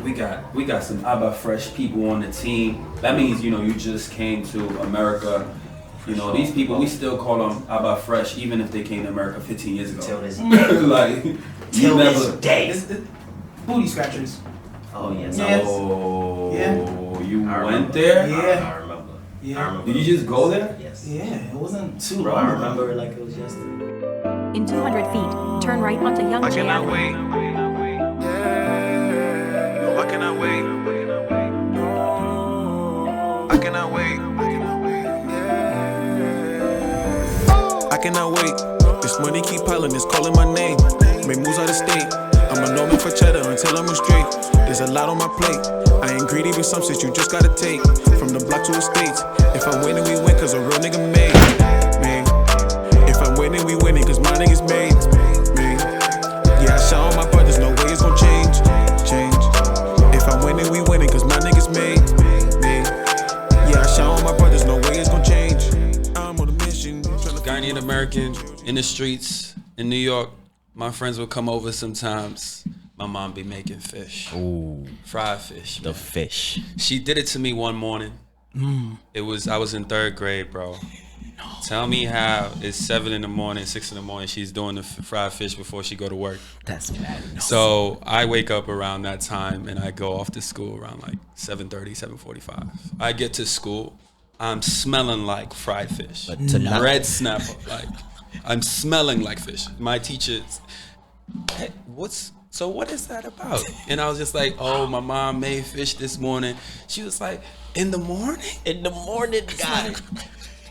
we got some Abba Fresh people on the team. That means, you just came to America. These people, we still call them Abba Fresh, even if they came to America 15 years ago. Till this day. Like, till this day. It's booty scratchers. Oh, yes. Oh, Yeah. You went there? Yeah. I remember. Yeah. I remember. Did you just go there? Yes. Yeah, it wasn't too Bro, long. I remember it like it was yesterday. In 200 feet, turn right onto Young I J cannot Avenue. wait. No, I cannot wait. I cannot wait. I cannot wait. This money keep piling, it's calling my name. Make moves out of state. I'm a Norman for cheddar until I'm straight. There's a lot on my plate. I ain't greedy with some shit you just gotta take. From the block to the states. If I win, then we win, cause a real nigga made. Man. If I win, then we winning, cause my niggas made. Man. Yeah, I shout all my brothers, no way it's gon' change. If I win, then we winning, cause my niggas made. Man. Yeah, I shout all my brothers, no way it's gon' change. I'm on a mission. Ghanaian American in the streets in New York. My friends would come over sometimes. My mom be making fish. Ooh. Fried fish. The Man. fish. She did it to me one morning. I was in 3rd grade, bro. Tell me how it's 7 in the morning, 6 in the morning. She's doing the fried fish before she go to work. That's bad. So I wake up around that time and I go off to school around like 7:30, 7:45. I get to school, I'm smelling like fried fish. But to not- Red snapper, like I'm smelling like fish. My teacher, hey, what is that about? And I was just like, oh, my mom made fish this morning. She was like, in the morning? In the morning, guy.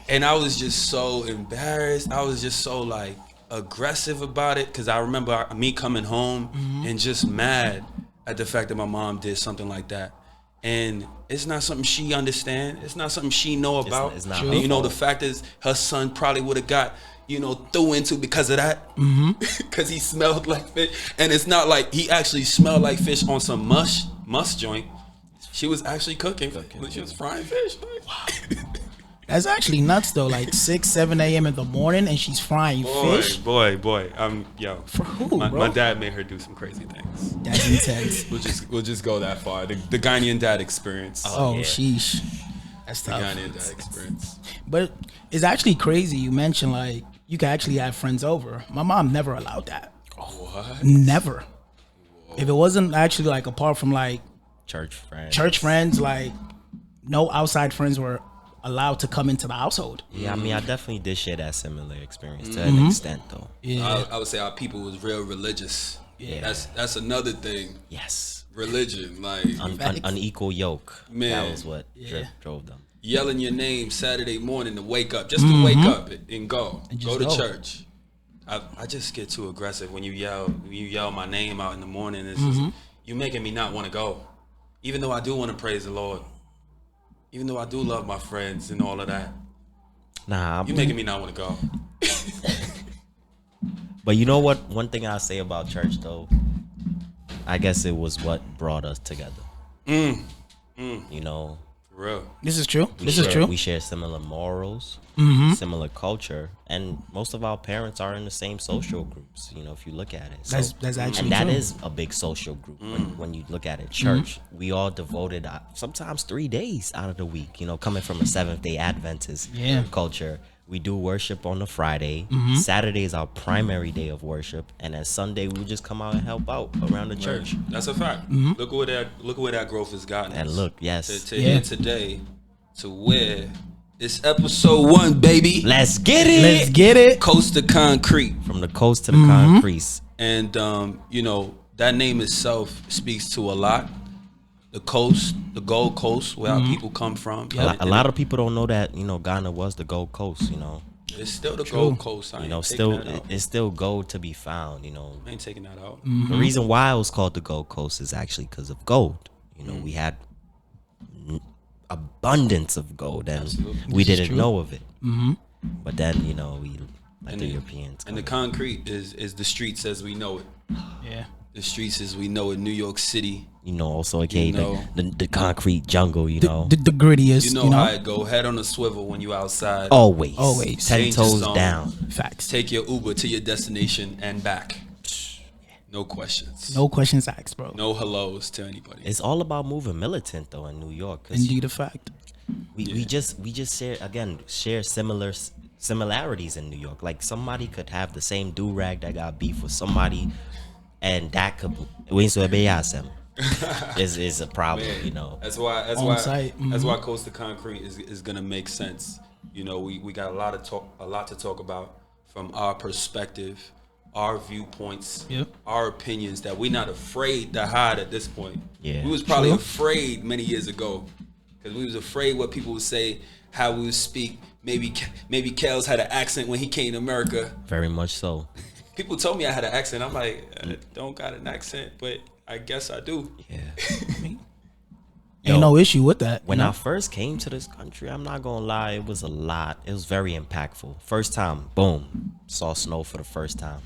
And I was just so embarrassed. I was just so like aggressive about it because I remember me coming home and just mad at the fact that my mom did something like that. And it's not something she understand. It's not something she know about. It's not and the fact is her son probably would have got, threw into because of that. Because he smelled like fish. And it's not like he actually smelled like fish on some mush joint. She was actually cooking. She was frying fish. Wow. That's actually nuts though. Like 6, 7 a.m. in the morning, and she's frying fish. Boy. Yo. For who, my, bro? my dad made her do some crazy things. That's intense. We'll just go that far. The Ghanaian dad experience. Oh, yeah. sheesh. That's The tough. Ghanaian dad experience. But it's actually crazy. You mentioned like you can actually have friends over. My mom never allowed that. What? Never. If it wasn't actually like apart from like Church friends, like no outside friends were allowed to come into the household. Yeah, I mean, I definitely did share that similar experience to an extent, though. Yeah. I would say our people was real religious. Yeah. That's another thing. Yes. Religion, like Unequal yoke. Man. That was what drove them. yelling your name Saturday morning to wake up, just to wake up and go to go. church. I just get too aggressive when you yell my name out in the morning. It's just, you making me not want to go, even though I do want to praise the Lord, even though I do love my friends and all of that. Nah, You making me not want to go. But you know what? One thing I'll say about church, though, I guess it was what brought us together. You know, For real. This is true. we share similar morals, similar culture, and most of our parents are in the same social groups. You know, if you look at it, That's actually and that true. is a big social group when you look at it. Church, we all devoted sometimes 3 days out of the week. You know, coming from a Seventh-day Adventist culture. We do worship on a Friday. Saturday is our primary day of worship, and then Sunday we just come out and help out around the church. That's a fact. Look where that growth has gotten. And us. look, yes, to here today, to where it's episode 1, baby. let's get it. Let's get it. Coast to Concrete. From the coast to the concrete. And you know, that name itself speaks to a lot. The coast, the Gold Coast, where our people come from. A lot of people don't know that, you know, Ghana was the Gold Coast, you know. It's still the Gold Coast. I You know, ain't still taking that out. it's still gold to be found, you know. I ain't taking that out. The reason why it was called the Gold Coast is actually because of gold. You know, we had abundance of gold and we didn't know of it. But then, you know, we let the Europeans And the come. concrete is the streets as we know it. Yeah. The streets as we know it, New York City. You know, also aka You know. the concrete jungle, you know. The grittiest. You know how it go. Head on a swivel when you outside. Always. Always. 10 Danger toes zone. down. Facts. Take your Uber to your destination and back. No questions. No questions asked, bro. No hellos to anybody. It's all about moving militant though in New York. 'Cause Indeed, a fact. we just share similarities in New York. Like somebody could have the same do rag that got beef with somebody, and that could is a problem. Man, You know. That's why Site. that's why Coast to Concrete is gonna make sense. You know, we got a lot to talk about from our perspective, our viewpoints, Yep. our opinions that we're not afraid to hide at this point. Yeah. We was probably True. afraid many years ago because we was afraid what people would say, how we would speak. Maybe Kels had an accent when he came to America. Very much so. People told me I had an accent. I'm like, I don't got an accent, but I guess I do. Yeah. Ain't no issue with that. When you know? I first came to this country, I'm not gonna lie, it was a lot. It was very impactful. First time, boom, saw snow for the first time.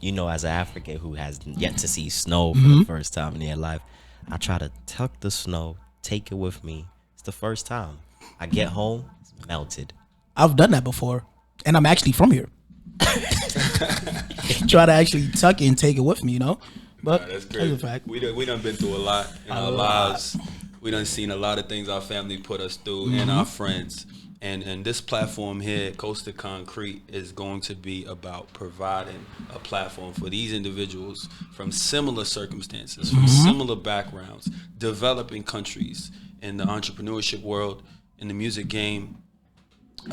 You know, as an African who has yet to see snow for the first time in their life, I try to tuck the snow, take it with me. It's the first time. I get home, it's melted. I've done that before, and I'm actually from here. Try to actually tuck it and take it with me, you know. But That's that's great. a fact. We done been through a lot in our lives. We done seen a lot of things our family put us through and our friends. And this platform here, Coast to Concrete, is going to be about providing a platform for these individuals from similar circumstances, from similar backgrounds, developing countries in the entrepreneurship world, in the music game, in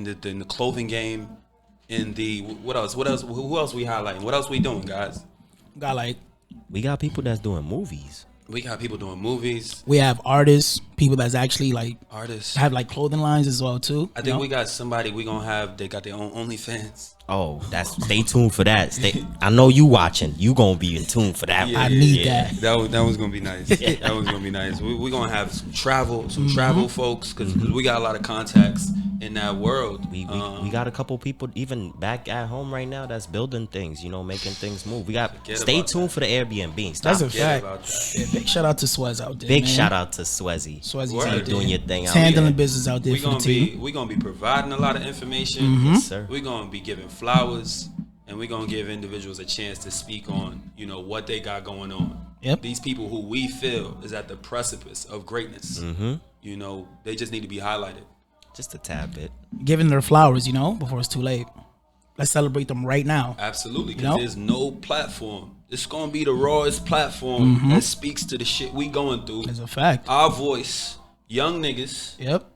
the clothing game, in the what else? Who else we highlighting? What else we doing, guys? Got like We got people that's doing movies. We got people doing movies, we have artists, people that's actually like artists. have like clothing lines as well too. I think we got somebody we gonna have. They got their own OnlyFans. Oh, stay tuned for that. I know you watching. You gonna be in tune for that. I need that. That was gonna be nice. That was gonna be nice. We gonna have some travel folks because we got a lot of contacts in that world. We got a couple people even back at home right now that's building things, you know, making things move. We got stay tuned for the Airbnb. Stop. That's a Forget fact. about that. Yeah, big shout out to Swez out there. Big man. shout out to Swezzy. Swezzy's Word. out there. Doing your thing out handling there. business out there We for the gonna team. be providing a lot of information. Yes, sir. We're gonna be giving flowers, and we're gonna give individuals a chance to speak on, you know, what they got going on. Yep. These people who we feel is at the precipice of greatness. You know, they just need to be highlighted. Just a tad bit. Giving their flowers, you know, before it's too late. Let's celebrate them right now. Absolutely, because You know? there's no platform. It's gonna be the rawest platform that speaks to the shit we going through. That's a fact. Our voice, young niggas, Yep.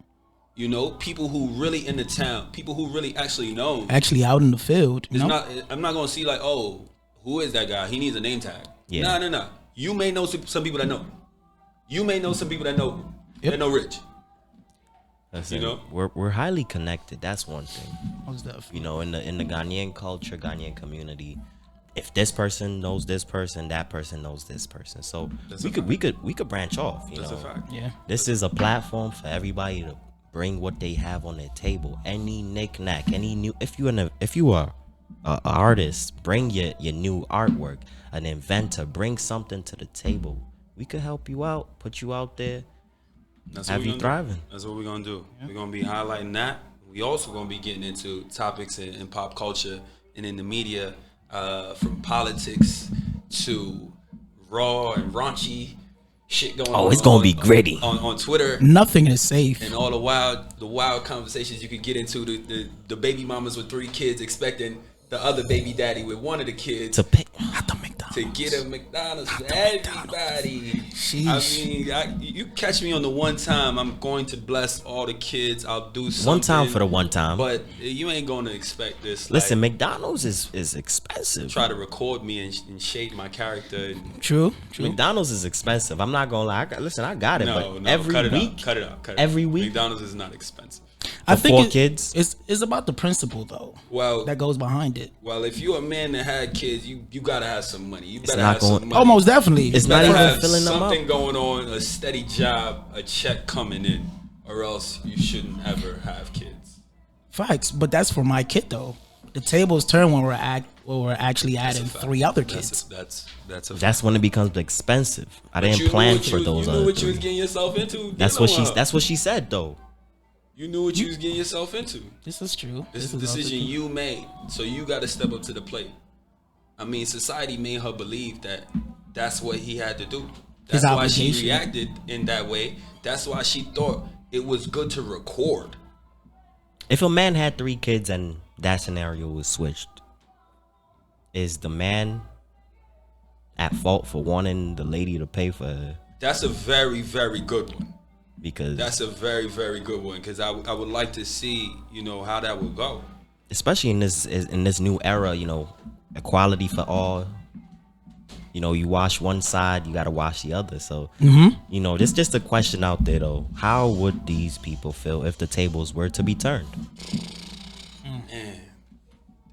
you know, people who really in the town, people who really actually know. Actually out in the field. You It's know? not. I'm not gonna see like, oh, who is that guy? He needs a name tag. Yeah. No. You may know some people that know. You may know some people that know. Yep. That know Rich. Listen, You know? we're highly connected. That's one thing. Most definitely. You know, in the Ghanaian culture, Ghanaian community, if this person knows this person, that person knows this person. So That's we a could branch off. You That's know, a fact. Yeah. this is a platform for everybody to bring what they have on their table. Any knick-knack, any new. If you are an artist, bring your new artwork. An inventor, bring something to the table. We could help you out, put you out there. That's Have what you we thriving. Do. That's what we're gonna do. We're gonna be highlighting that. We also gonna be getting into topics in pop culture and in the media, from politics to raw and raunchy shit going on. Oh, it's gonna be gritty. on Twitter. Nothing is safe. And all the wild conversations you could get into, the baby mamas with 3 kids expecting the other baby daddy with one of the kids To pick. to get a McDonald's for everybody. Sheesh. I mean, you catch me on the one time, I'm going to bless all the kids. I'll do something. One time for the one time. But you ain't going to expect this. Listen, like, McDonald's is expensive. try to record me and shade my character. True. McDonald's is expensive. I'm not gonna lie. I got it. No, but every cut it week, out. Cut it out. every week? McDonald's McDonald's is not expensive. I For think 4 kids? It's about the principle though. Well, That goes behind it. well, if you're a man that had kids, you gotta have some money. You better not have some going- money. Oh, most definitely. It's You not better even have filling them up. something going on, a steady job, a check coming in, or else you shouldn't ever have kids. Facts, but that's for my kid though. The tables turn when we're actually adding 3 other kids. That's a That's when it becomes expensive. I But you didn't knew plan what for you, those You knew other what you was 3. getting yourself into. That's what she said though. You knew what you was getting yourself into. This is true. This is a also decision true. you made, so you got to step up to the plate. I mean, society made her believe that that's what he had to do. His That's why she obligation. reacted in that way. That's why she thought it was good to record. If a man had 3 kids and that scenario was switched, is the man at fault for wanting the lady to pay for her? That's a very, very good one. Because That's a very, very good one because I would like to see, you know, how that would go. especially in this new era, you know, equality for all. You know, you wash one side, you gotta wash the other. So, you know, this just a question out there though. How would these people feel if the tables were to be turned?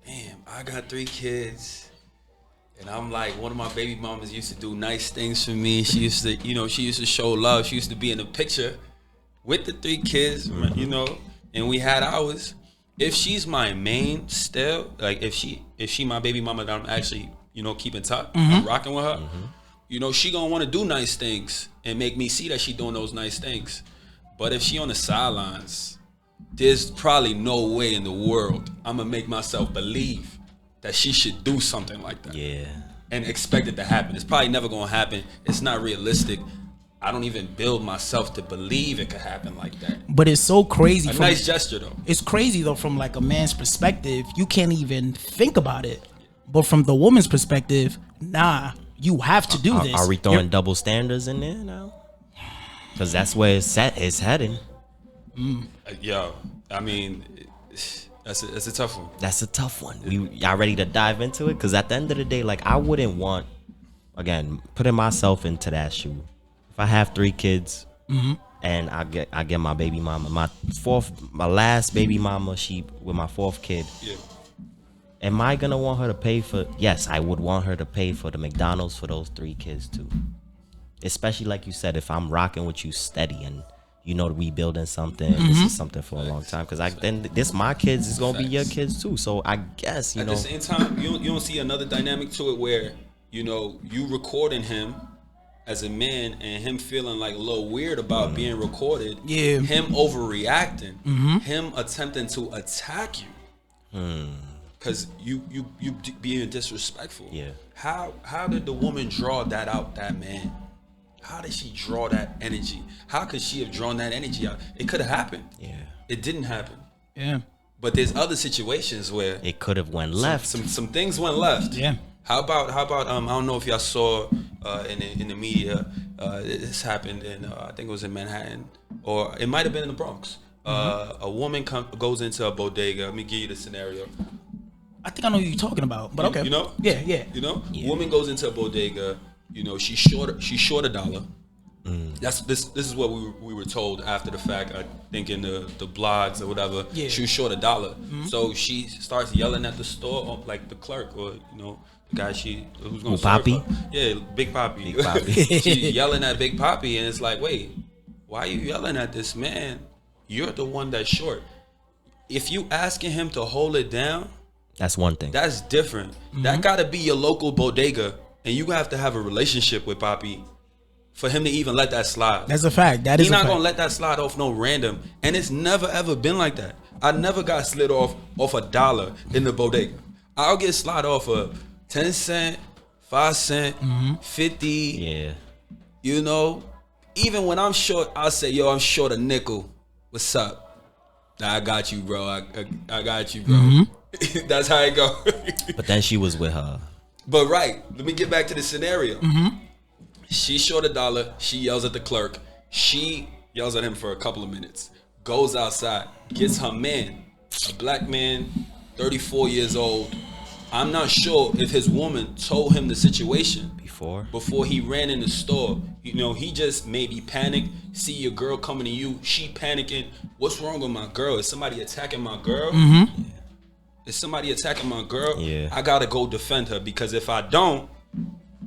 Damn, I got 3 kids. And I'm like, one of my baby mamas used to do nice things for me. She used to, you know, she used to show love. She used to be in the picture with the 3 kids, you know, and we had ours. If she's my main still, like if she my baby mama that I'm actually, you know, keeping touch, I'm rocking with her, you know, she gonna want to do nice things and make me see that she doing those nice things. But if she on the sidelines, there's probably no way in the world I'm gonna make myself believe that she should do something like that. Yeah. And expect it to happen. It's probably never gonna happen. It's not realistic. I don't even build myself to believe it could happen like that. But it's so crazy. A nice gesture though. It's crazy though from like a man's perspective. You can't even think about it. But from the woman's perspective, nah, you have to do this. Are we throwing double standards in there now? Because that's where it's heading. Yo, I mean, that's a tough one. That's a tough one. Y'all ready to dive into it? Because at the end of the day, like, I wouldn't want, again, putting myself into that shoe. If I have 3 kids and I get my baby mama, my last baby mama, she with my 4th kid. Yeah. Am I gonna want her to pay for? Yes, I would want her to pay for the McDonald's for those 3 kids too. Especially like you said, if I'm rocking with you steady and you know we building something, this is something for a long time. Because then this my kids is gonna be your kids too. So I guess you At know. the same time, you don't see another dynamic to it where, you know, you recording him as a man and him feeling like a little weird about being recorded. Yeah. Him overreacting. Him attempting to attack you. Because you being disrespectful. Yeah. How did the woman draw that out, that man? How did she draw that energy? How could she have drawn that energy out? It could have happened. Yeah. It didn't happen. Yeah. But there's other situations where It could have went left. some things went left. Yeah. How about I don't know if y'all saw in the media, this happened in I think it was in Manhattan, or it might have been in the Bronx. A woman goes into a bodega. Let me give you the scenario. I think I know who you're talking about, but okay. You know? Yeah, yeah. You know? Woman goes into a bodega. You know, she's short $1. This is what we were told after the fact. I think in the blogs or whatever. Yeah. She was short $1. So she starts yelling at the store, like the clerk or the guy who's gonna serve Papi? her. Yeah, Big Papi. Big Papi. She's yelling at Big Papi, and it's like, wait, why are you yelling at this man? You're the one that's short. If you asking him to hold it down, That's one thing. that's different. That gotta be your local bodega, and you have to have a relationship with Papi for him to even let that slide. That's a fact. That is He's a not fact. gonna let that slide off no random, and it's never ever been like that. I never got slid off $1 in the bodega. I'll get slid off a 10 cent, 5 cent, 50. Yeah. You know, even when I'm short, I'll say, yo, I'm short a nickel. What's up? Nah, I got you, bro. I got you, bro. That's how it go. But then she was with her. But right, let me get back to the scenario. She's short $1. She yells at the clerk. She yells at him for a couple of minutes. Goes outside, gets her man, a black man, 34 years old. I'm not sure if his woman told him the situation before he ran in the store. You know, he just maybe panicked. See your girl coming to you, she panicking. What's wrong with my girl? Is somebody attacking my girl? Is somebody attacking my girl? Yeah. I gotta go defend her, because if I don't,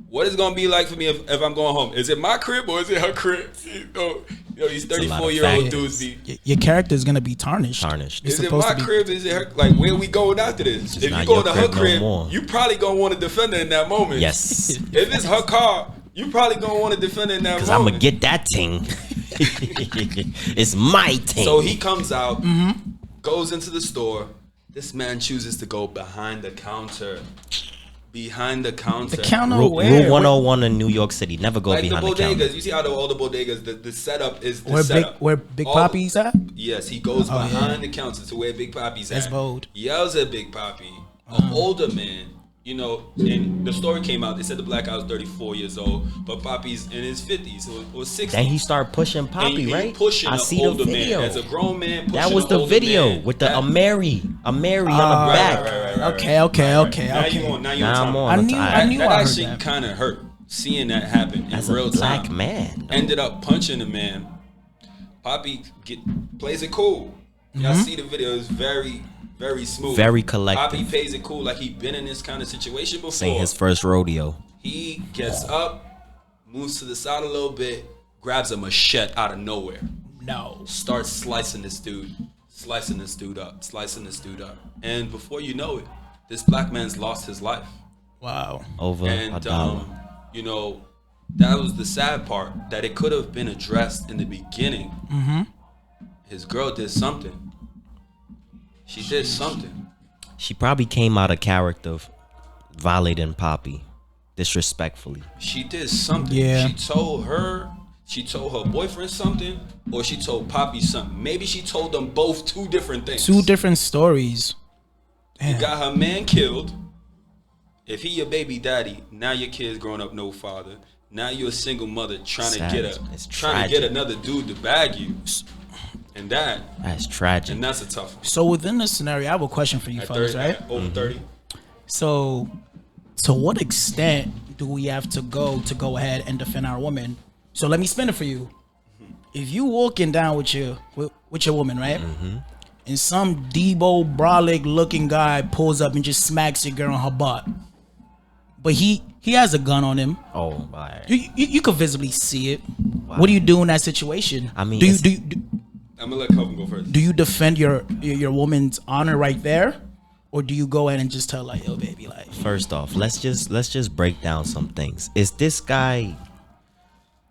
what is it gonna be like for me if I'm going home? Is it my crib or is it her crib? You know these 34-year-old dudes be. Your character is gonna be tarnished. Tarnished. It's Is it supposed my to be. crib? Is it her? Like, where we going after this? If you not go your to her crib no crib, more. you probably gonna want to defend her in that moment. Yes. If it's her car, you probably gonna want to defend her in that Because moment. I'm going to get that ting. It's my ting. So he comes out, goes into the store. This man chooses to go behind the counter. Behind the counter. The counter Rule where? 101 in New York City. Never go Like behind the the counter. bodegas. You see how all the bodegas, the setup is the Where setup. Big All- Papi's at? Yes, he goes Oh, behind the counter to where Big Papi's at. That's bold. Yells at Big Papi. An older man, you know, and the story came out. They said the black guy was 34 years old, but Papi's in his 50s or 60s. Then he started pushing And Poppy, he right? pushing I an see the older video. man. As a grown man pushing That was an the older video man. with the That- Ameri on the Right, back. right. Okay. Now you okay. on. Now you Now on. I'm top. on. I knew That, I that heard actually that. kind of hurt seeing that happen in As real a black time. man. Ended up punching the man. Poppy plays it cool. Y'all see the video? It's very, very smooth. Very collective. Poppy plays it cool, like he been in this kind of situation before. Saying his first rodeo. He gets up, moves to the side a little bit, grabs a machete out of nowhere, No. starts slicing this dude up, and before you know it, this black man's lost his life. Wow. Over a And dollar. you know, that was the sad part, that it could have been addressed in the beginning. His girl did something. She did something. She probably came out of character violating Poppy disrespectfully. She did something. Yeah. She told her boyfriend something, or she told Poppy something. Maybe she told them both two different things. Two different stories. You got her man killed. If he your baby daddy, now your kid's growing up no father. Now you're a single mother trying Sad. to It's get tragic. another dude to bag you. And That's tragic. that's a tough one. So within this scenario, I have a question for you, At fellas, 30, right? Over 30. So, to what extent do we have to go ahead and defend our woman? So let me spin it for you. If you walking down with your woman, right, and some Debo brolic looking guy pulls up and just smacks your girl on her butt, but he has a gun on him, Oh my. you could visibly see it. What do you do in that situation? I mean, do you it's- I'm gonna let Kelvin go first. do you defend your woman's honor right there, or do you go ahead and just tell like, yo, baby, like, First off, let's just break down some things. Is this guy,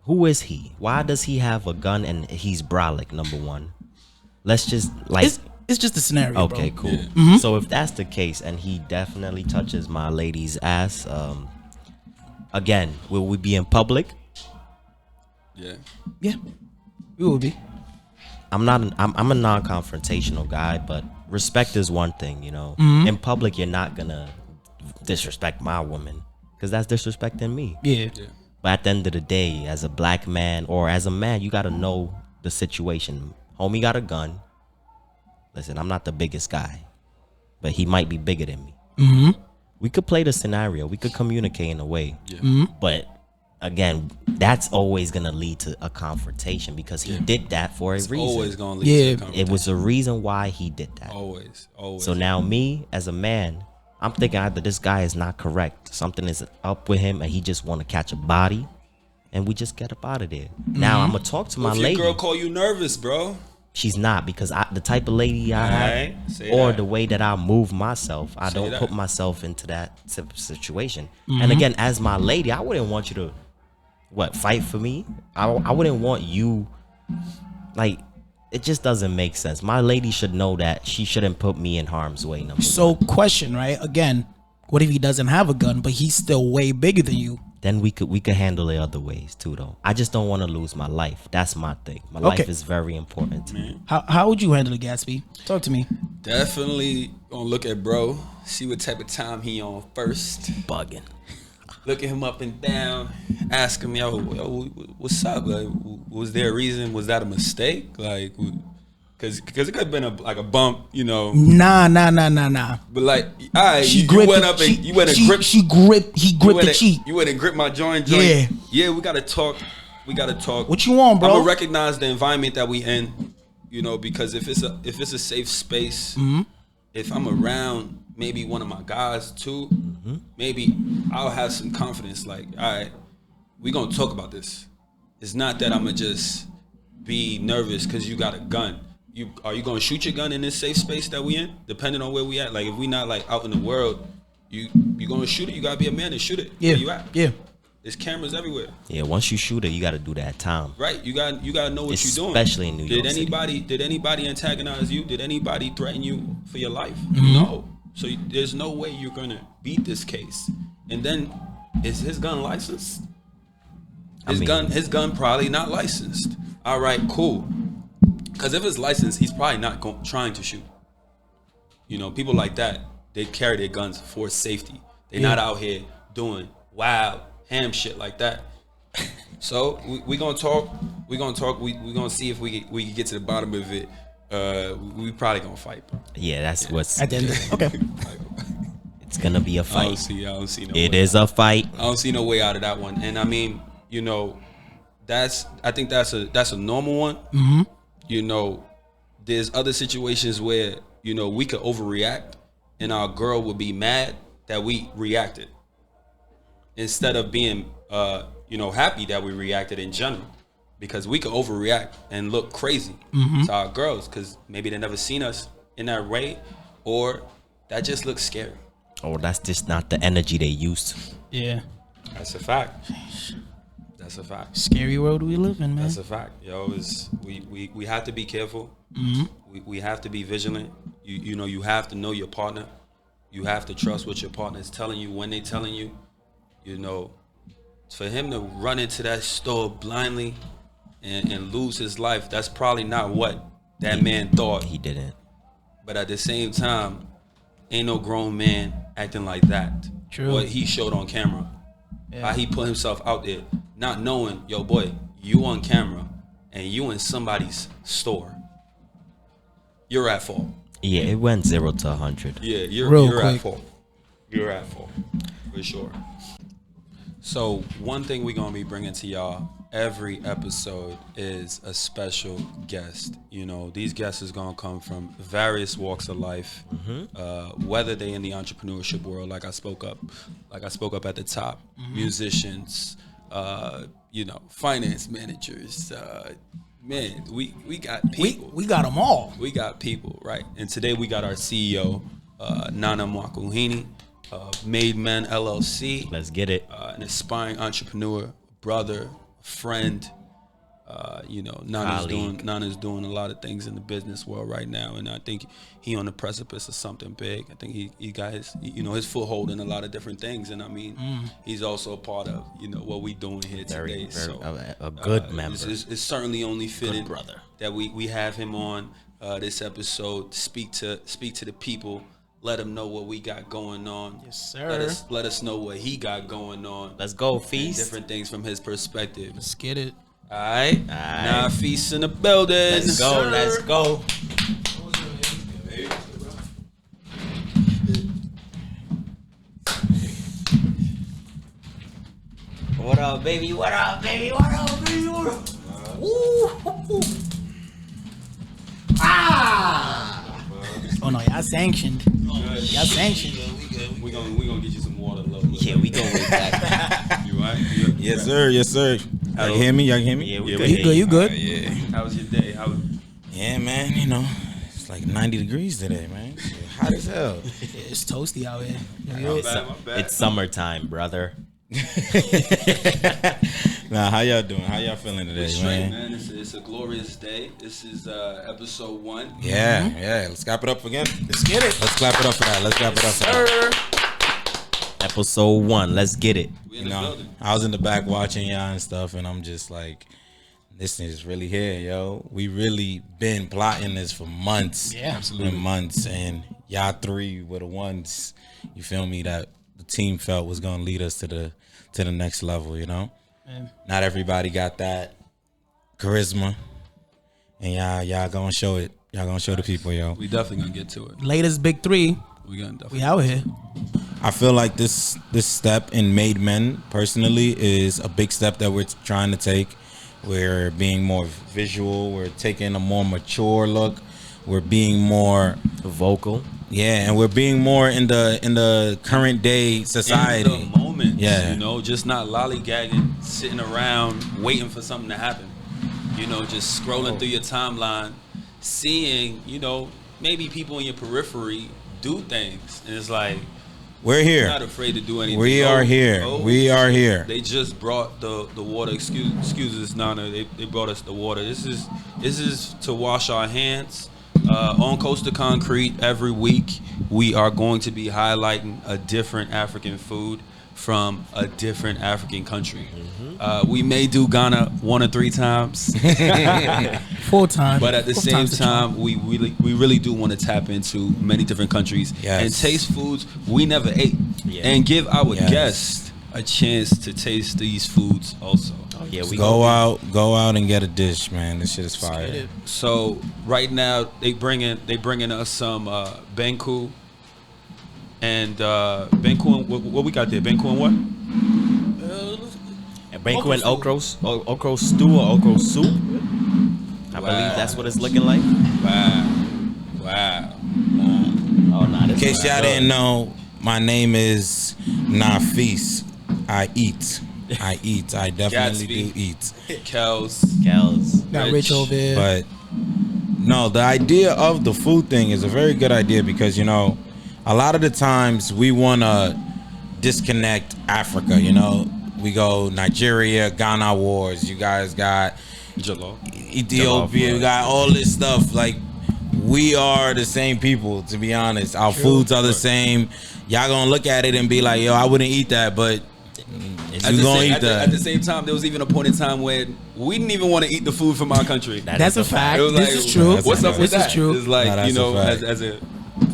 who is he? Why does he have a gun and he's brolic, number one? Let's just like it's just a scenario, okay, bro. cool. So if that's the case and he definitely touches my lady's ass, again, will we be in public? Yeah. Yeah, we will be. I'm a non-confrontational guy, but respect is one thing, you know. In public, you're not gonna disrespect my woman because that's disrespecting me. Yeah. But at the end of the day, as a black man or as a man, you gotta know the situation. Homie got a gun. Listen, I'm not the biggest guy, but he might be bigger than me. We could play the scenario. We could communicate in a way. But again, that's always gonna lead to a confrontation because he did that for a reason. Always gonna lead Yeah. to a It was a reason why he did that. always. So now me as a man, I'm thinking either this guy is not correct, something is up with him, and he just want to catch a body, and we just get up out of there. Now I'm gonna talk to my if your lady. girl call you nervous, bro. She's not, because the type of lady I Alright, have, say or that. the way that I move myself, I Say don't that. put myself into that situation. And again, as my lady, I wouldn't want you to fight for me. I wouldn't want you, like, it just doesn't make sense. My lady should know that she shouldn't put me in harm's way. Number So, one. question, right? Again, what if he doesn't have a gun, but he's still way bigger than you? Then we could handle it other ways too, though. I just don't want to lose my life. That's my thing. My life Okay. is very important to me. How would you handle it, Gatsby? Talk to me. Definitely gonna look at bro, see what type of time he on first. Bugging. Look at him up and down, ask him, yo, what's up? Like, was there a reason? Was that a mistake? Like, cause it could have been a bump, you know. Nah. But like, all right, She you gripped. went up and you went and gripped. He gripped the cheek. You went and gripped my joint. Yeah. We gotta talk. What you want, bro? I'm gonna recognize the environment that we in, you know, because if it's a safe space, if I'm around maybe one of my guys too, maybe I'll have some confidence. Like, all right, we gonna talk about this. It's not that I'm gonna just be nervous because you got a gun. Are you gonna shoot your gun in this safe space that we in? Depending on where we at. Like, if we not like out in the world, you gonna shoot it. You gotta be a man and shoot it. Yeah. Where you at? Yeah. There's cameras everywhere. Yeah, once you shoot it, you got to do that time. Right, you got to know what you're doing. Especially in New York City. Did anybody antagonize you? Did anybody threaten you for your life? No. So there's no way you're gonna beat this case And then, is his gun licensed? I mean- His gun probably not licensed. All right, cool. Because if it's licensed, he's probably not trying to shoot. You know, people like that, they carry their guns for safety. They're not out here doing wild ham shit like that. So we gonna talk. We gonna see if we can get to the bottom of it. We probably gonna fight. Yeah, that's what's. At the end of, okay. It's gonna be a I fight. don't see no. It way. is a fight. I don't see no way out of that one. And I mean, you know, I think that's a normal one. Mm-hmm. You know, there's other situations where, you know, we could overreact and our girl would be mad that we reacted instead of being, you know, happy that we reacted in general, because we could overreact and look crazy to our girls because maybe they never seen us in that way, or that just looks scary. Or that's just not the energy they used to. Yeah. That's a fact. That's a fact. Scary world we live in, man. That's a fact. Yo, we have to be careful. We have to be vigilant. You know, you have to know your partner. You have to trust what your partner is telling you when they're telling you. You know, for him to run into that store blindly and lose his life, that's probably not what that man thought. He didn't. But at the same time, ain't no grown man acting like that. True. What he showed on camera. How he put himself out there, not knowing, yo, boy, you on camera and you in somebody's store. You're at fault. Yeah, it went 0 to 100. Yeah, Real you're quick. at fault. You're at fault, for sure. So one thing we're gonna be bringing to y'all every episode is a special guest. You know, these guests is gonna come from various walks of life, whether they in the entrepreneurship world, like I spoke up at the top, musicians, you know, finance managers. Man, we got people. We got them all. We got people, right? And today we got our CEO, Nana Mwakuhini, Made Men LLC. Let's get it. An aspiring entrepreneur, brother, friend. You know, Nana's doing a lot of things in the business world right now, and I think he on the precipice of something big. I think he got his, you know, his foothold in a lot of different things, and I mean, he's also a part of, you know, what we doing here today. A good member. It's certainly only fitting brother. that we have him on this episode to speak to the people. Let them know what we got going on. Yes, sir. Let us know what he got going on. Let's go, And Feast. different things from his perspective. Let's get it. All right. Now Feast in the building. Let's go. Sir. Let's go. What up, baby? What up, baby? What up, baby? What up? Woo. Ah. Oh no, y'all sanctioned. Y'all sanctioned. We gonna get you some water, love. Yeah, we go with that. You all right? Yes, sir. Yes, sir. Y'all can hear me? Y'all can hear me? Yeah, we Yeah, good. You good? You good? Yeah. How was your day? Yeah, man. You know, it's like 90 degrees today, man. Shit, hot as hell. It's toasty out here. My bad. It's summertime, brother. Nah, how y'all doing? How y'all feeling today, We're straight, man? man. It's a glorious day. This is episode 1. Yeah, yeah. Let's clap it up again. Let's get it. Let's clap it up for that. Let's clap it up for that. Episode 1. Let's get it. We in You the know, building. I was in the back watching y'all and stuff, and I'm just like, this is really here, yo. We really been plotting this for months. Yeah, absolutely. And months, and y'all three were the ones, you feel me, that the team felt was gonna lead us to the next level, you know? Man. Not everybody got that charisma, and y'all gonna show it. Y'all gonna show the people, yo. We definitely gonna get to it. Latest big 3. We gonna definitely. We out here. I feel like this step in Made Men personally is a big step that we're trying to take. We're being more visual. We're taking a more mature look. We're being more Vocal. yeah, and we're being more in the current day society. In the moment, Yeah. you know, just not lollygagging, sitting around waiting for something to happen. You know, just scrolling through your timeline, seeing, you know, maybe people in your periphery do things, and it's like, We're you're here. not afraid to do anything. We are here. We are here. They just brought the water. Excuse us, Nana. They brought us the water. This is to wash our hands. On Coastal Concrete every week, we are going to be highlighting a different African food from a different African country. We may do Ghana 1 or 3 times, 4 times. but at the same time, we really do want to tap into many different countries and taste foods we never ate, and give our guests a chance to taste these foods also. Oh yeah, we go out and get a dish, man. This shit is fire. So right now they bringing us some Banku and Banku and what we got there? Banku and what? Banku and okra stew or okra soup. I believe that's what it's looking like. Wow. Oh nah. In case y'all didn't know, my name is Nafis. I eat. I definitely do eat. Kels. Got Rich over there. But no, the idea of the food thing is a very good idea because, you know, a lot of the times we want to disconnect Africa, you know. We go Nigeria, Ghana wars. You guys got Ethiopia. You got all this stuff. Like, we are the same people, to be honest. Our foods are the same. Y'all gonna look at it and be like, yo, I wouldn't eat that, but you gonna eat that. At the same time, there was even a point in time when we didn't even want to eat the food from our country. That's a fact. It was This like, is true. What's up with This that? is true. It's like, that's you know, a fact. as a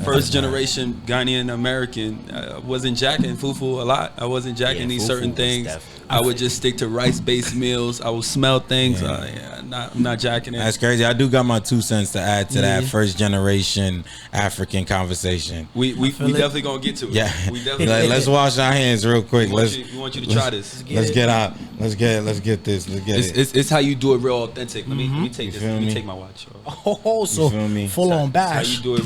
first generation Ghanaian American, I wasn't jacking fufu a lot. I wasn't jacking these fufu certain was things. definitely- I would just stick to rice-based meals. I would smell things. I'm not jacking it. That's crazy. I do got my 2 cents to add to that first generation African conversation. We definitely gonna get to it. Yeah, We definitely. let's wash our hands real quick. We want you to try this. Let's get out. Let's get this. Let's get it. It's how you do it real authentic. Let me take this. feel Let me me? take my watch. Oh, so feel me? full on That's how bash. you do it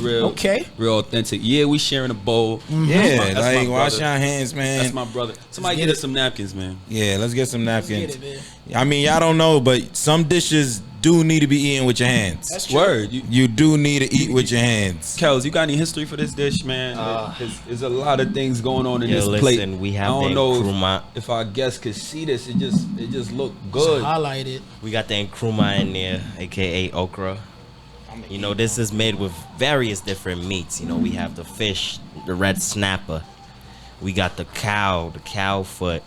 real authentic. Yeah, we sharing a bowl. Yeah, That's my like wash brother. your hands, man. That's my brother. Somebody get us some napkins, man. Yeah, let's get some napkins. Get it, man. I mean, y'all don't know, but some dishes do need to be eaten with your hands. That's true. Word. You do need to eat with your hands. Kels, you got any history for this dish, man? There's a lot of things going on in Yo, this listen, plate. we have I don't the know nkrumah. if our guests could see this. It just looked good. Highlight it. We got the nkrumah in there, aka okra. You know, this is made with various different meats. You know, we have the fish, the red snapper. We got the cow foot,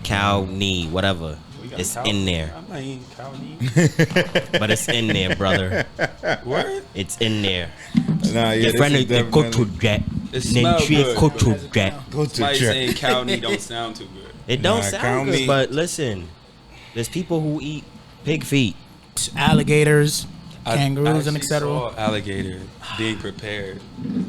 cow knee, whatever. It's in there. I'm not eating cow knee. But it's in there, brother. Word? It's in there. Nah, yeah, Friend, this is definitely- It smells good. Go to Somebody church. saying cow knee don't sound too good. It don't Nah, cow sound good, meat. but listen, there's people who eat pig feet. Alligators, I kangaroos, and actually etc. saw alligator being prepared.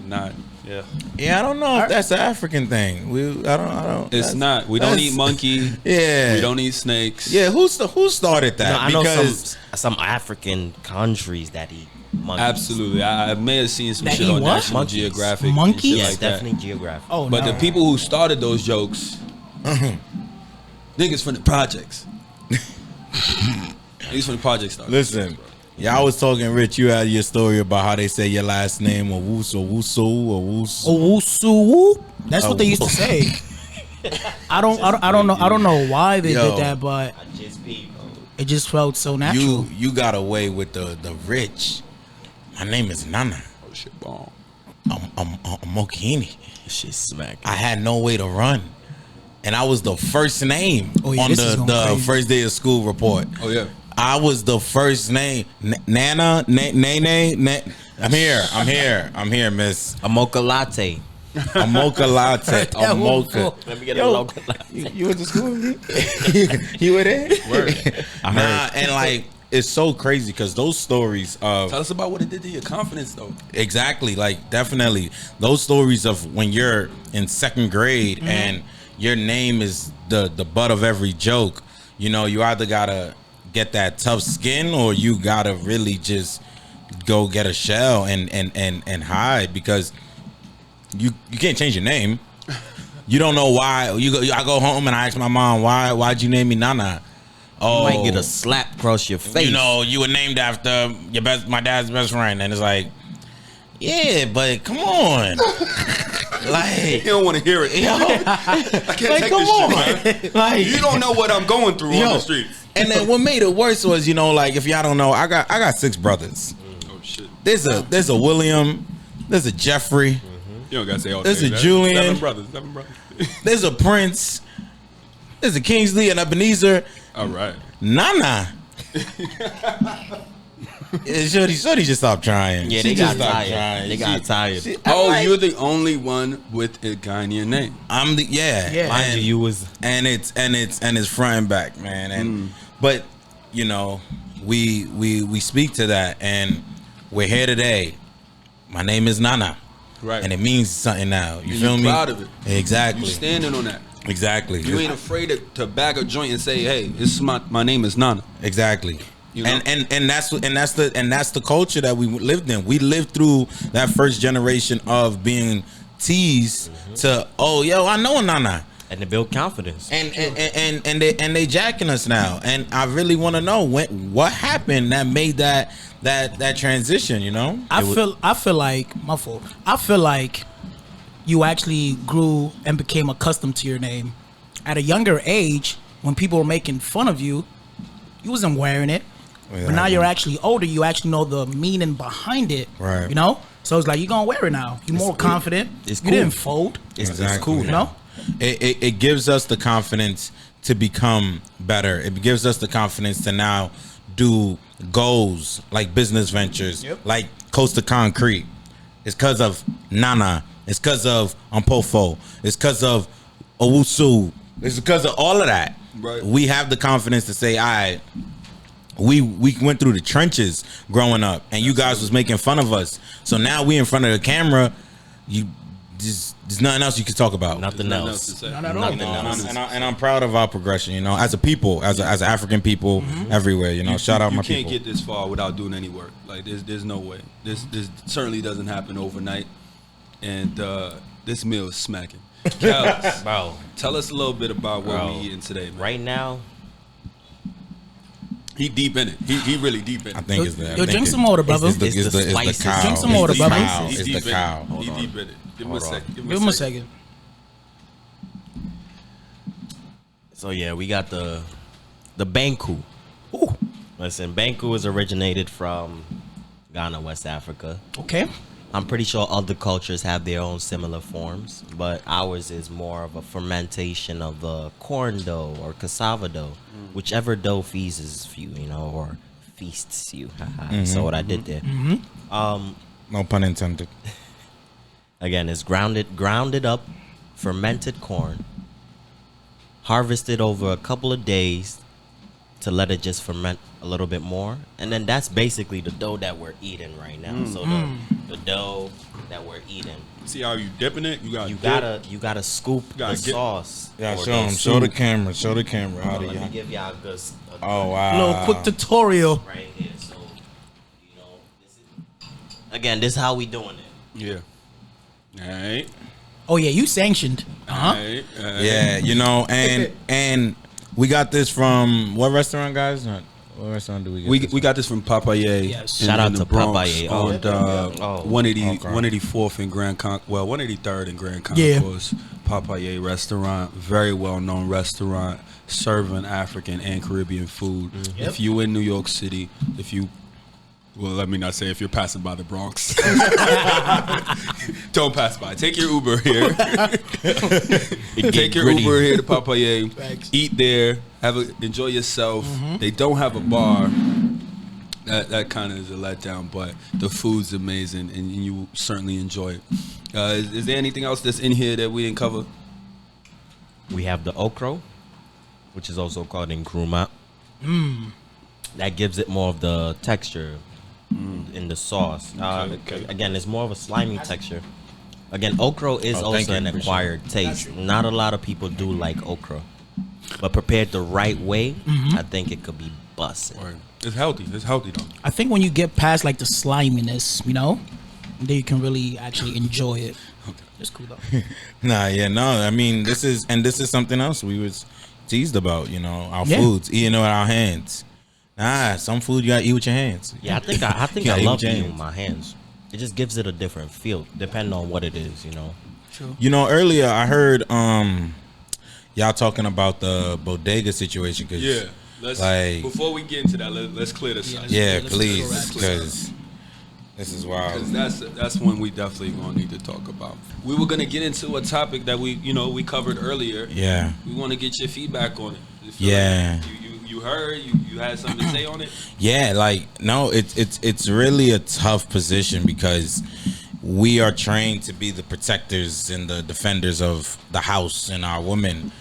Not, yeah. Yeah, I don't know if that's an African thing. I don't. It's not. We don't that's- eat monkey. Yeah. We don't eat snakes. Yeah, who started that? No, I know Because some African countries that eat monkeys. Absolutely. I may have seen some That shit eat on what? National Monkeys. Geographic. and Monkeys? shit Yes, like that. definitely geographic. Oh, But no. the people who started those jokes, niggas from the projects. Niggas from the projects started. listen, y'all was talking, Rich. You had your story about how they say your last name, Owusu, Owusu. That's what they used to say. I don't know why they Yo. did that, but I just be, bro. it just felt so natural. You got away with the rich. My name is Nana. Oh shit, bomb. I'm Mokini. Shit smack. I had no way to run, and I was the first name Oh, yeah, on this is the going crazy. first day of school report. Oh yeah. I was the first name. Nana, Nene. I'm here, miss. A mocha latte. A mocha latte. A mocha. Let me get Yo, a mocha latte. You went to school with me? You were there? Word. I heard. Nah, and like, it's so crazy because those stories of Tell us about what it did to your confidence, though. exactly, like, definitely those stories of when you're in second grade and your name is the butt of every joke. You know, you either gotta get that tough skin or you gotta really just go get a shell and hide because you can't change your name. You don't know why. I go home and I ask my mom, why'd you name me Nana? Oh, You might get a slap across your face. you know, you were named after my dad's best friend, and it's like, yeah, but come on, like, You don't want to hear it. yo, I can't like, take come this on, shit, man. like, You don't know what I'm going through on the streets. And then what made it worse was, you know, like, if y'all don't know, I got 6 brothers. Oh shit. There's a William, there's a Jeffrey, You don't gotta say all. There's names, a right? Julian. Seven brothers. There's a Prince. There's a Kingsley and Ebenezer. All right. Nana. Shorty just stopped trying. Yeah, She they just got stopped tired. trying. They got tired. Oh, you're the only one with a Ghanaian name. I'm the Yeah. Mind you was and it's front and back, man. And but you know, we speak to that, and we're here today. My name is Nana, Right. and it means something now. You And feel you me? proud of it. Exactly. You standing on that. Exactly. You ain't afraid to bag a joint and say, "Hey, this is my name is Nana." Exactly. You know? And that's the culture that we lived in. We lived through that first generation of being teased to, oh, yo, I know a Nana. and to build confidence. And they jacking us now. And I really want to know what happened that made that transition, you know? I feel like my fault. I feel like you actually grew and became accustomed to your name at a younger age. When people were making fun of you, you wasn't wearing it. But now you're actually older. You actually know the meaning behind it. Right. You know. So it's like you're gonna wear it now. You're more confident. it's You cool. didn't fold. It's Exactly. cool You now. know. It gives us the confidence to become better. It gives us the confidence to now do goals like business ventures, like Costa Concrete. It's because of Nana. It's because of Ampofo. It's because of Owusu. It's because of all of that. Right. We have the confidence to say, all right, we went through the trenches growing up, and you guys was making fun of us. So now we in front of the camera. There's nothing else you can talk about. Nothing Nothing else. else to say. Not at all. Nothing You know, else. and I'm proud of our progression, you know, as a people, as African people everywhere, you know. Shout out my You can't people. get this far without doing any work. Like there's no way. This certainly doesn't happen overnight. And this meal is smacking. Kels, Bro, tell us a little bit about what Bro. we eating today, man. right now, He deep in it. He really deep in I it. think it's that. Yo, drink some water, brother. It's the It's the spices. cow. Drink some water, It's the brother. cow. He's It's deep the in cow. it. He deep in it. Give him a second. Give him a second. so yeah, we got the Banku. Ooh. Listen, Banku is originated from Ghana, West Africa. Okay. I'm pretty sure other cultures have their own similar forms, but ours is more of a fermentation of the corn dough or cassava dough, whichever dough feasts you, you know, or feasts you. So what I did there. No pun intended. Again, it's grounded up, fermented corn, harvested over a couple of days to let it just ferment a little bit more, and then that's basically the dough that we're eating right now. So the dough that we're eating, See how you dipping it? You got you gotta scoop gotta the get- sauce. Yeah, or show the him. Show the soup. camera. Show the camera. How do Let me you? give y'all a good Oh A wow. little quick tutorial. right here. So you know, this is how we doing it. Yeah. All right. Oh yeah, you sanctioned. All right. Yeah, you know, and we got this from what restaurant, guys? What restaurant do we get? We got this from Papaye. Yes. Shout out the to Bronx Papaye. on 180, okay. 184th and Grand 183rd and Grand Yeah. Concourse. Papaye restaurant, very well known restaurant, serving African and Caribbean food. If you in New York City, well, let me not say if you're passing by the Bronx. Don't pass by. Take your Uber here. Take your gritty. Uber here to Papaye. Thanks. Eat there. Enjoy yourself. They don't have a bar. That kind of is a letdown, but the food's amazing and you certainly enjoy it. Is there anything else that's in here that we didn't cover? We have the okra, which is also called nkrumah. That gives it more of the texture in the sauce. Okay. Again, it's more of a slimy texture. Again, okra is thank also you. an Appreciate acquired taste. Not a lot of people do like okra, but prepared the right way, I think it could be busting. Or it's healthy. It's healthy though. I think when you get past like the sliminess, you know, then you can really actually enjoy it. It's cool though. Nah, yeah, no. I mean, this is something else we was teased about. You know, our Yeah. foods, eating it with our hands. Nah, some food you gotta eat with your hands. Yeah, I think Yeah, I you love change. eating with my hands. It just gives it a different feel, depending on what it is, you know. You know, earlier I heard y'all talking about the bodega situation. Cause Yeah. Let's like before we get into that, let's clear this up. yeah, let's please, correct. because This is wild. Because that's one we definitely gonna need to talk about. We were gonna get into a topic that we covered earlier. Yeah. We want to get your feedback on it. Yeah. Like you heard, you had something to say on it. Yeah, like no, it's really a tough position because we are trained to be the protectors and the defenders of the house and our women,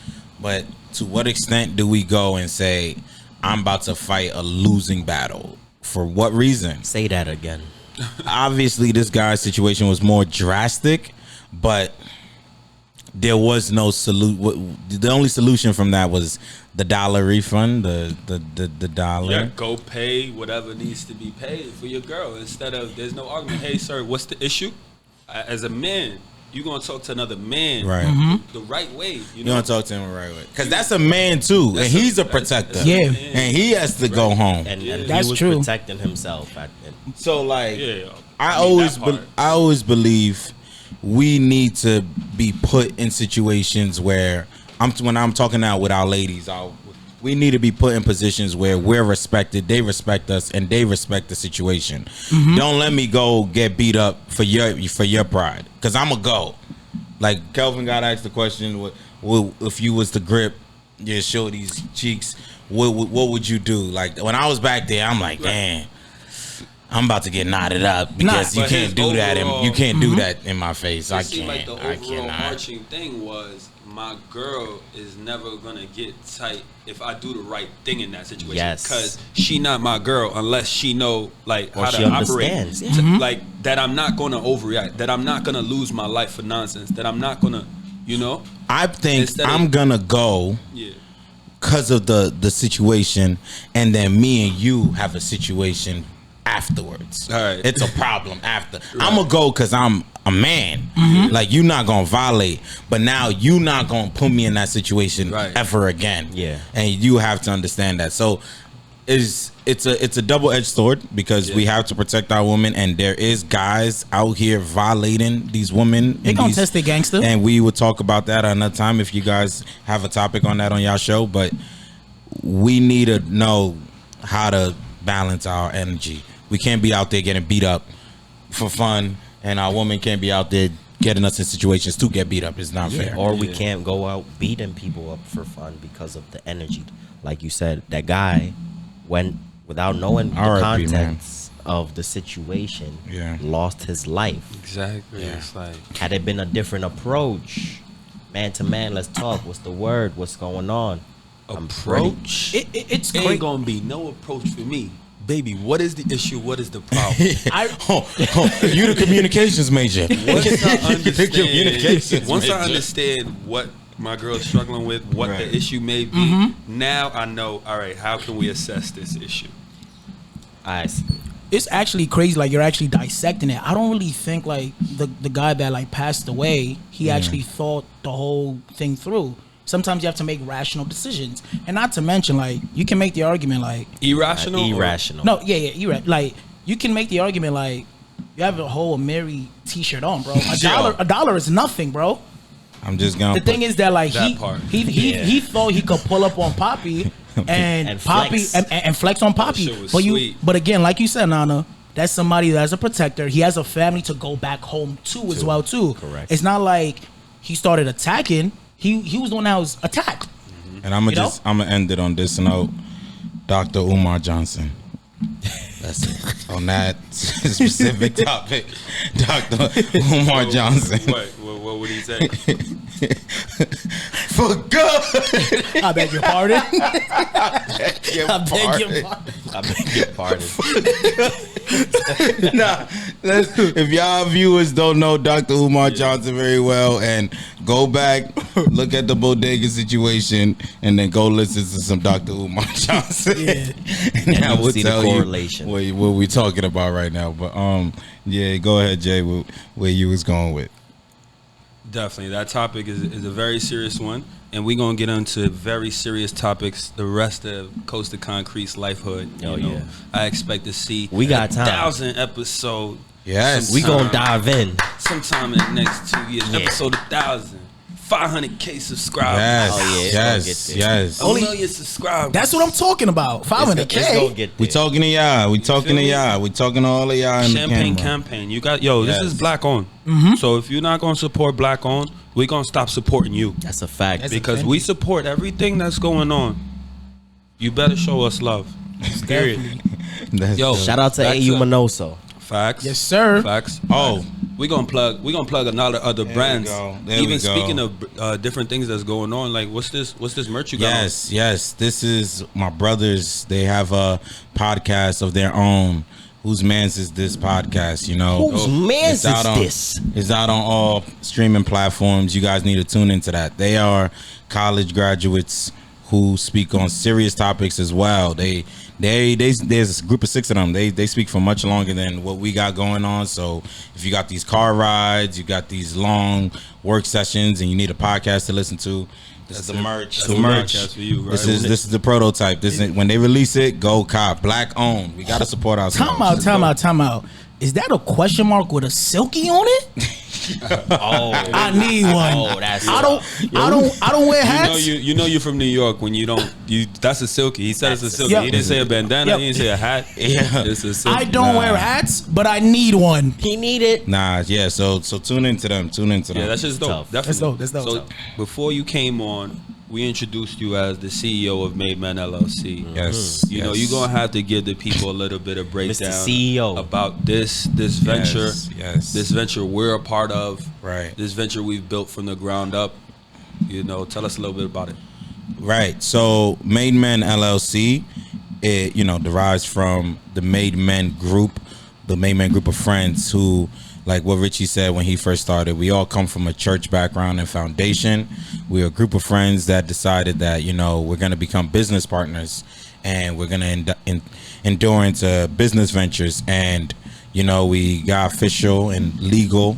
but to what extent do we go and say, I'm about to fight a losing battle? For what reason? Say that again. Obviously, this guy's situation was more drastic, but there was no solution. The only solution from that was the dollar refund, the dollar. Yeah, go pay whatever needs to be paid for your girl instead of there's no argument. Hey, sir, what's the issue? As a man, you're gonna talk to another man Right. the right way. You don't talk to him the right way, because that's a man too, and he's a protector. Yeah. And he has to go home. And That's he was true. protecting himself. So like, Yeah, I need always that part. I always believe we need to be put in situations where when I'm talking out with our ladies, we need to be put in positions where we're respected, they respect us, and they respect the situation. Don't let me go get beat up for your pride, because I'm a go. Like Kelvin got asked the question, what if you was to grip your shorty's cheeks, what would you do? Like when I was back there, I'm like, damn, I'm about to get knotted up because you but can't his do that. overall- You can't do that in my face. I It seemed like can't. the I overall cannot. marching thing was my girl is never gonna get tight if I do the right thing in that situation. Yes. Because she not my girl unless she know like Or how she to operate. understands. Like that I'm not gonna overreact. That I'm not gonna lose my life for nonsense. That I'm not gonna, I think Instead of- I'm gonna go yeah. because of the situation, and then me and you have a situation afterwards. All right. It's a problem after. I'm gonna go because I'm a man. Like, you're not gonna violate, but now you not gonna put me in that situation Right. ever again. Yeah. And you have to understand that. So it's a double-edged sword, because we have to protect our women, and there is guys out here violating these women. They gonna test their gangster. And we will talk about that another time if you guys have a topic on that on y'all show. But we need to know how to balance our energy. We can't be out there getting beat up for fun, and our woman can't be out there getting us in situations to get beat up. It's not fair. Or we can't go out beating people up for fun because of the energy. Like you said, that guy went without knowing the R.I.P., contents of the situation, lost his life. Exactly. It's like, Had it been a different approach, man to man, let's talk. What's the word? What's going on? approach. It's Ain't crazy. gonna be no approach for me. Baby, what is the issue? What is the problem? You the communications major. Once I understand what my girl's struggling with, what the issue may be, now I know, all right, how can we assess this issue? I see. It's actually crazy. Like, you're actually dissecting it. I don't really think like the guy that like passed away, he actually thought the whole thing through. Sometimes you have to make rational decisions, and not to mention, like, you can make the argument like Irrational? or- Irrational. no, you're right. Like, you can make the argument like you have a whole Mary T-shirt on, bro. A dollar is nothing, bro. I'm just gonna. The thing is that like That part. he thought he could pull up on Poppy and And Poppy flex. and flex on Poppy. shit was But sweet. but again, like you said, Nana, that's somebody that's a protector. He has a family to go back home to as well too. Correct. It's not like he started attacking. He was the one that was attacked. And I'm You know? gonna end it on this note. Dr. Umar Johnson. That's it. On that specific topic, Dr. Umar Johnson. What would he say? For good. I beg your pardon. Your I beg your pardon. pardon. I beg your pardon. Nah, if y'all viewers don't know Dr. Umar Johnson very well, and go back, look at the bodega situation, and then go listen to some Dr. Umar Johnson. Yeah. And I you'll will see the tell you correlation. what we talking about right now. But yeah, go ahead, Jay, where you was going with. Definitely. That topic is a very serious one. And we're going to get into very serious topics the rest of Coast to Concrete's lifehood. Oh, you know, yeah. I expect to see We got time. 1,000 episode. Yes. We gonna dive in. Sometime in the next 2 years. Yeah. Episode 1,000. 500K subscribers. Yes, Oh, yeah, it's gonna yes. A million subscribers. That's what I'm talking about. It's gonna 500K. get We there. talking to y'all. We talking to y'all. We talking to all of y'all in the Champagne camera. campaign. You got this Yes. is black owned. So if you're not gonna support black owned, we're gonna stop supporting you. That's a fact. That's Because we support everything that's going on. You better show us love. Period. That's Yo, dope. Shout out to Back AU to- Manoso. Facts. Yes, sir. Facts. Oh. We're gonna plug another other brands. go. There Even we go. speaking of different things that's going on, like what's this merch you got? on? Yes. This is my brothers. They have a podcast of their own. Whose man's is this podcast? You know, Whose man's It's out is on- this? It's out on all streaming platforms. You guys need to tune into that. They are college graduates who speak on serious topics as well. There's a group of 6 of them. They speak for much longer than what we got going on. So if you got these car rides, you got these long work sessions, and you need a podcast to listen to, this is the merch. That's The the merch. podcast for you, right? This is the prototype. This is when they release it. Go cop. Black owned. We gotta support ourselves. Time out. Is that a question mark with a silky on it? Oh, I need one. oh, that's I don't wear hats. You know you're from New York when you don't that's a silky. He said it's a silky. Yep. He didn't say a bandana. Yep. He didn't say a hat. Yeah. It's a silky. I don't wear hats, but I need one. He need it. Nah, yeah. So tune into them. Yeah, that's just dope. Tough. Definitely. That's dope. So before you came on, we introduced you as the CEO of Made Men LLC. Yes. You know, you're gonna have to give the people a little bit of breakdown CEO. about this venture. Yes. This venture we're a part of. Right. This venture we've built from the ground up. You know, tell us a little bit about it. Right. So Made Men LLC, it derives from the Made Men group, the Made Men group of friends who, like what Richie said when he first started, we all come from a church background and foundation. We're a group of friends that decided that, we're going to become business partners, and we're going to endure into business ventures. And, we got official and legal,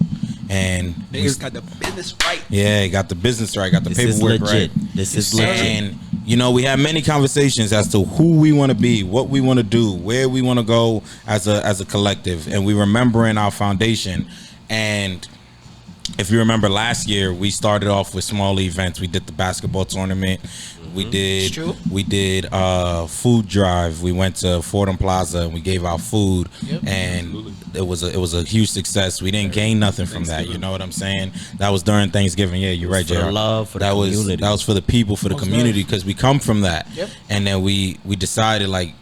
and Niggas got the business right. yeah, got the business right, got the This is paperwork legit. right. This is legit. And we had many conversations as to who we want to be, what we want to do, where we want to go as a collective, and we remembering our foundation. And if you remember last year, we started off with small events. We did the basketball tournament. We did true. we did food drive. We went to Fordham Plaza and we gave out food, and it was a huge success. We didn't gain nothing from that. You know what I'm saying? That was during Thanksgiving. Yeah, you're right, for the JR. love, for the that community. was for the people, for the community, because we come from that. Yep. And then we decided, like,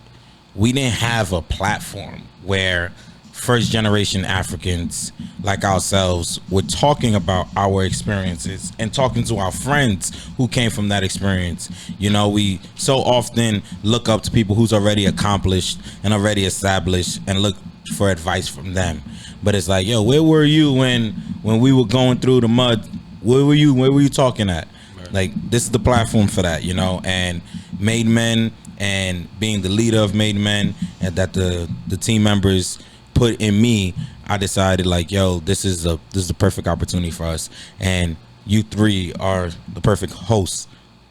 we didn't have a platform where first generation Africans like ourselves were talking about our experiences and talking to our friends who came from that experience. We so often look up to people who's already accomplished and already established and look for advice from them. But it's like, yo, where were you when we were going through the mud? Where were you talking at? Right. Like, this is the platform for that, and Made Men, and being the leader of Made Men, and that the team members put in me, I decided, like, yo, this is the perfect opportunity for us, and you three are the perfect hosts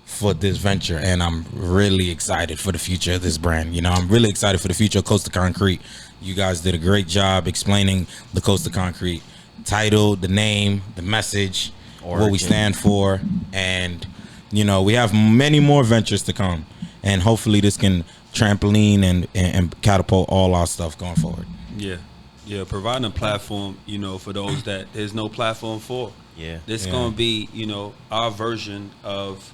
for this venture, and I'm really excited for the future of this brand. I'm really excited for the future of Coast to Concrete. You guys did a great job explaining the Coast to Concrete title, the name, the message, what we stand for, and we have many more ventures to come, and hopefully this can trampoline and catapult all our stuff going forward. Yeah, providing a platform, for those that there's no platform for. Yeah. This gonna be, our version of,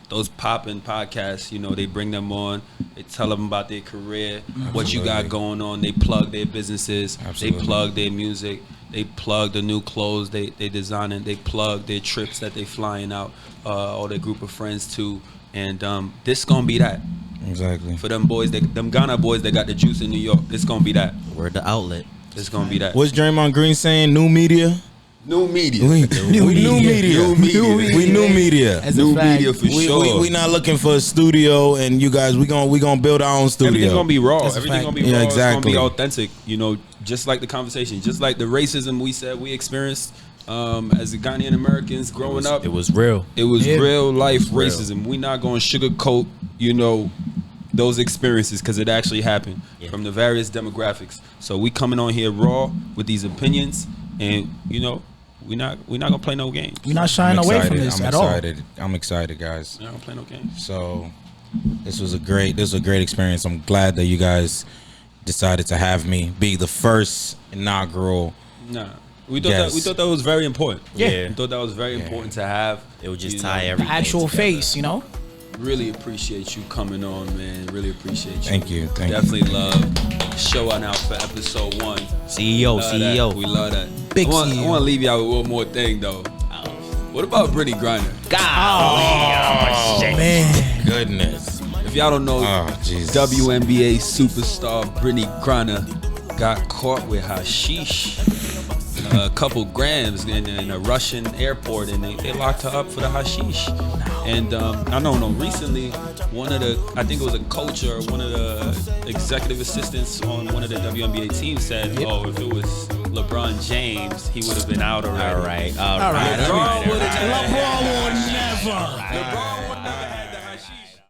those popping podcasts. They bring them on, they tell them about their career, what you got going on. They plug their businesses, Absolutely. they plug their music, they plug the new clothes they designing, they plug their trips that they flying out, all their group of friends to, and this gonna be that. Exactly. For them boys, them Ghana boys that got the juice in New York, it's gonna be that. We're the outlet. It's gonna be that. What's Draymond Green saying? New media. New media. We new media. We new media. As a New fact. media for sure. We not looking for a studio, and you guys, we gonna build our own studio. Everything's gonna be raw. That's a Everything's fact. gonna be Yeah, raw. exactly. It's gonna be authentic. Just like the conversation, just like the racism we said we experienced as the Ghanaian Americans growing up. It was real. It was Yeah. real life real. racism. We not gonna sugarcoat, those experiences, because it actually happened from the various demographics. So we coming on here raw with these opinions, and we're not gonna play no games. We're not shying away from this at all. I'm excited, guys. We're not gonna play no games. So this was a great experience. I'm glad that you guys decided to have me be the first inaugural. Nah. We thought that was very important. Yeah. We thought that was very important to have. It would just You tie know, everything. Actual together. face, you know. Really appreciate you coming on, man. Really appreciate you. Thank you. Definitely love showing out for episode 1. CEO, Love CEO. that. We love that. Big I want CEO. to leave y'all with one more thing though. What about Brittany Griner? Man, Goodness. If y'all don't know, Oh, Jesus. WNBA superstar Brittany Griner got caught with hashish, a couple grams in a Russian airport, and they locked her up for the hashish. And I don't know, recently, I think it was a coach or one of the executive assistants on one of the WNBA teams said, oh, if it was LeBron James, he would have been out already. All right. LeBron will never. LeBron